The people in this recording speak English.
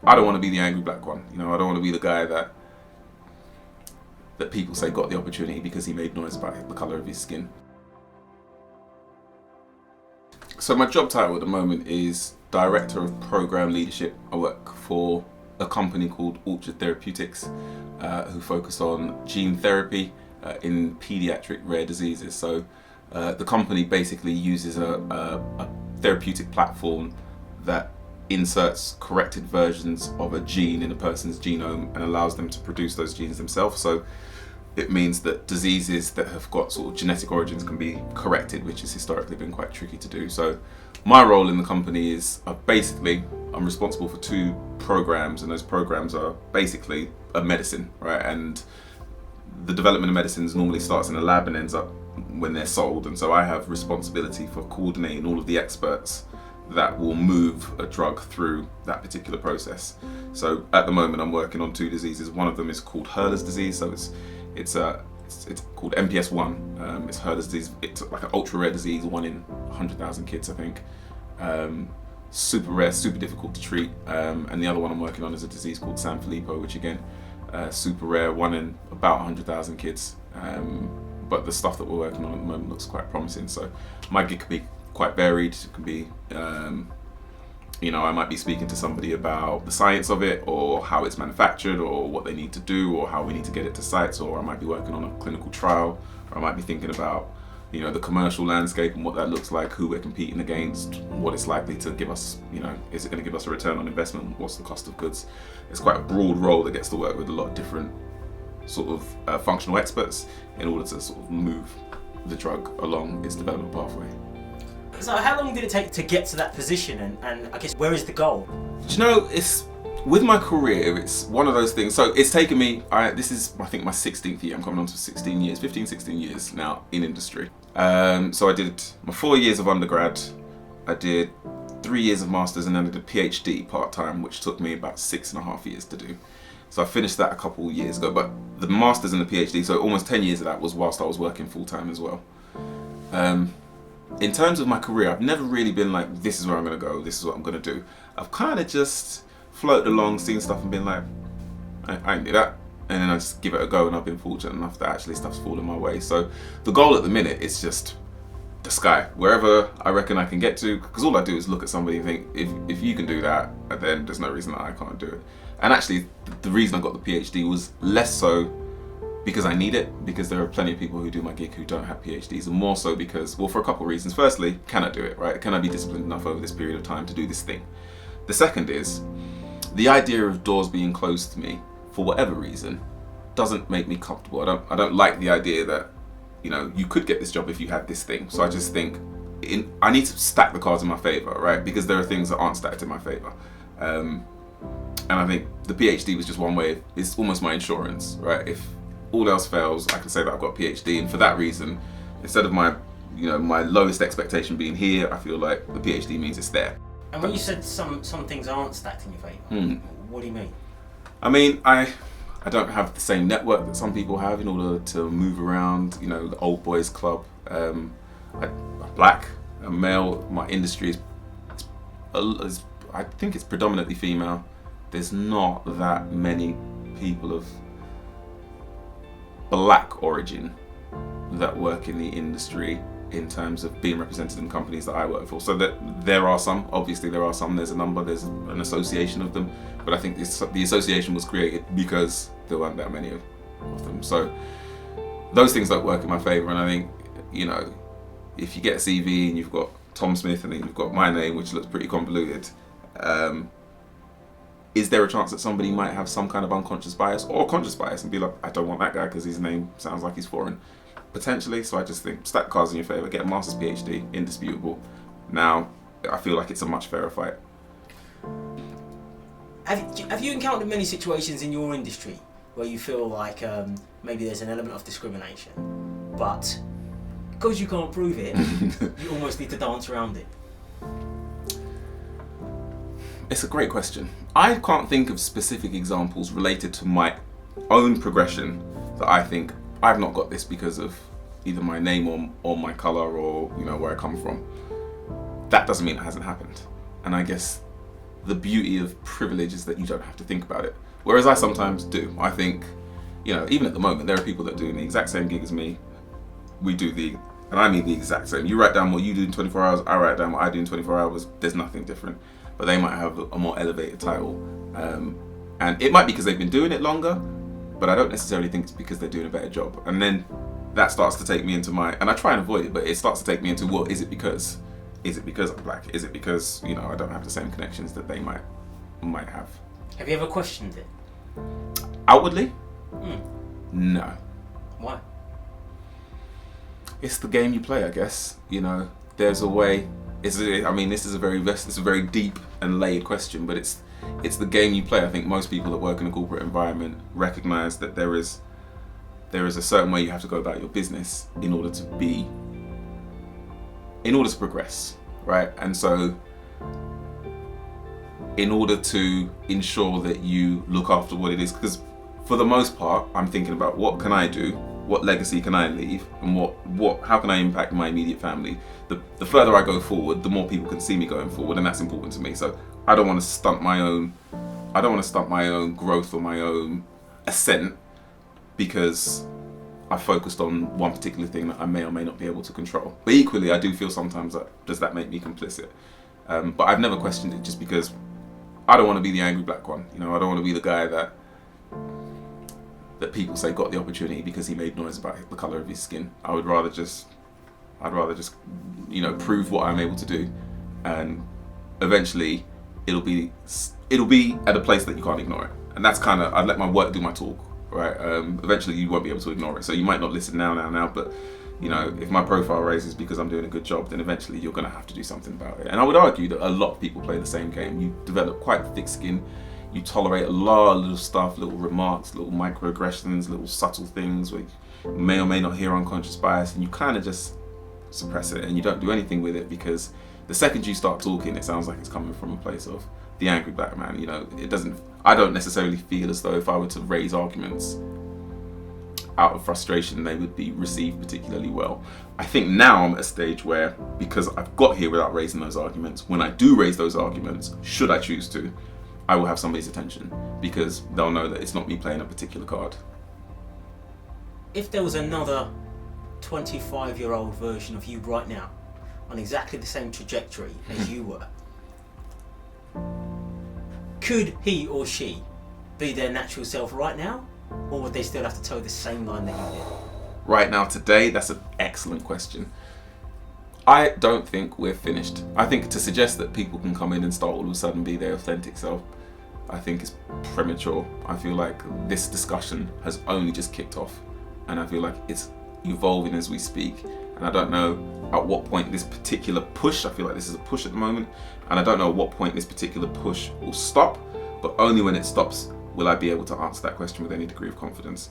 I don't want to be the angry black one. You know, I don't want to be the guy that people say got the opportunity because he made noise about the color of his skin. So my job title at the moment is Director of Program Leadership. I work for a company called Orchard Therapeutics, who focus on gene therapy in pediatric rare diseases. So the company basically uses a therapeutic platform that inserts corrected versions of a gene in a person's genome and allows them to produce those genes themselves. So it means that diseases that have got sort of genetic origins can be corrected, which has historically been quite tricky to do. So my role in the company is I'm responsible for 2 programs, and those programs are basically a medicine, right? And the development of medicines normally starts in a lab and ends up when they're sold. And so I have responsibility for coordinating all of the experts that will move a drug through that particular process. So at the moment I'm working on 2 diseases. One of them is called Hurler's disease. So it's called MPS 1. It's Hurler's disease. It's like an ultra rare disease, 1 in 100,000 kids, I think. Super rare, super difficult to treat. And the other one I'm working on is a disease called Sanfilippo, which again, super rare, 1 in about 100,000 kids. But the stuff that we're working on at the moment looks quite promising. So my gig could be quite varied. It can be, I might be speaking to somebody about the science of it, or how it's manufactured, or what they need to do, or how we need to get it to sites, or I might be working on a clinical trial, or I might be thinking about, the commercial landscape and what that looks like, who we're competing against, what it's likely to give us, is it going to give us a return on investment, what's the cost of goods. It's quite a broad role that gets to work with a lot of different sort of functional experts in order to sort of move the drug along its development pathway. So how long did it take to get to that position, and I guess where is the goal? It's with my career, it's one of those things. So it's taken me, this is I think my 16th year, I'm coming on to 16 years now in industry. So I did my 4 years of undergrad, I did 3 years of masters, and then I did a PhD part-time, which took me about 6.5 years to do. So I finished that a couple years ago, but the masters and the PhD, so almost 10 years of that was whilst I was working full-time as well. In terms of my career, I've never really been like, this is where I'm going to go, this is what I'm going to do. I've kind of just floated along, seen stuff and been like, I can do that. And then I just give it a go, and I've been fortunate enough that actually stuff's fallen my way. So the goal at the minute is just the sky, wherever I reckon I can get to, because all I do is look at somebody and think, if you can do that, then there's no reason that I can't do it. And actually, the reason I got the PhD was less so because I need it, because there are plenty of people who do my gig who don't have PhDs, and more so because, well, for a couple of reasons. Firstly, can I do it, right? Can I be disciplined enough over this period of time to do this thing? The second is, the idea of doors being closed to me, for whatever reason, doesn't make me comfortable. I don't like the idea that, you could get this job if you had this thing. So I just think, I need to stack the cards in my favor, right? Because there are things that aren't stacked in my favor. And I think the PhD was just one way, it's almost my insurance, right? If all else fails, I can say that I've got a PhD, and for that reason, instead of my lowest expectation being here, I feel like the PhD means it's there. And when you said some things aren't stacked in your favour, what do you mean? I mean, I don't have the same network that some people have in order to move around, the old boys club. I'm black, I'm male, my industry is I think it's predominantly female. There's not that many people of black origin that work in the industry in terms of being represented in companies that I work for. So that there are some, obviously there are some, there's a number, there's an association of them, but I think the association was created because there weren't that many of them. So those things don't work in my favour, and I think, if you get a CV and you've got Tom Smith and then you've got my name, which looks pretty convoluted, is there a chance that somebody might have some kind of unconscious bias or conscious bias and be like, I don't want that guy because his name sounds like he's foreign? Potentially. So I just think, stack cards in your favour, get a master's, PhD, indisputable. Now, I feel like it's a much fairer fight. Have you encountered many situations in your industry where you feel like maybe there's an element of discrimination, but because you can't prove it, you almost need to dance around it? It's a great question. I can't think of specific examples related to my own progression that I think I've not got this because of either my name or my colour or where I come from. That doesn't mean it hasn't happened. And I guess the beauty of privilege is that you don't have to think about it. Whereas I sometimes do. I think, even at the moment, there are people that are doing the exact same gig as me. And I mean the exact same. You write down what you do in 24 hours, I write down what I do in 24 hours. There's nothing different. But they might have a more elevated title. And it might be because they've been doing it longer, but I don't necessarily think it's because they're doing a better job. And then that starts to take me into and I try and avoid it, but it starts to take me into, well, is it because I'm black? Is it because, I don't have the same connections that they might have? Have you ever questioned it? Outwardly? No. Why? It's the game you play, I guess. There's a way. This is a very deep and layered question, but it's the game you play. I think most people that work in a corporate environment recognize that there is a certain way you have to go about your business in order to progress, right? And so, in order to ensure that you look after what it is, because for the most part, I'm thinking about what can I do, what legacy can I leave, and how can I impact my immediate family. The further I go forward, the more people can see me going forward, and that's important to me. So I don't want to stunt my own growth or my own ascent because I focused on one particular thing that I may or may not be able to control. But equally, I do feel sometimes that does that make me complicit? But I've never questioned it just because I don't want to be the angry black one. I don't want to be the guy that people say got the opportunity because he made noise about the color of his skin. I'd rather just prove what I'm able to do, and eventually it'll be at a place that you can't ignore it. And that's I let my work do my talk, right? Eventually you won't be able to ignore it. So you might not listen now, but if my profile raises because I'm doing a good job, then eventually you're going to have to do something about it. And I would argue that a lot of people play the same game. You develop quite thick skin. You tolerate a lot of little stuff, little remarks, little microaggressions, little subtle things where you may or may not hear unconscious bias, and you kind of just suppress it and you don't do anything with it, because the second you start talking, it sounds like it's coming from a place of the angry black man. I don't necessarily feel as though if I were to raise arguments out of frustration, they would be received particularly well. I think now I'm at a stage where, because I've got here without raising those arguments, when I do raise those arguments, should I choose to, I will have somebody's attention, because they'll know that it's not me playing a particular card. If there was another 25-year-old version of you right now, on exactly the same trajectory as you were, could he or she be their natural self right now, or would they still have to toe the same line that you did? Right now, today, that's an excellent question. I don't think we're finished. I think to suggest that people can come in and start all of a sudden be their authentic self, I think is premature. I feel like this discussion has only just kicked off, and I feel like it's evolving as we speak. And I don't know at what point this particular push, I feel like this is a push at the moment, and I don't know at what point this particular push will stop, but only when it stops will I be able to answer that question with any degree of confidence.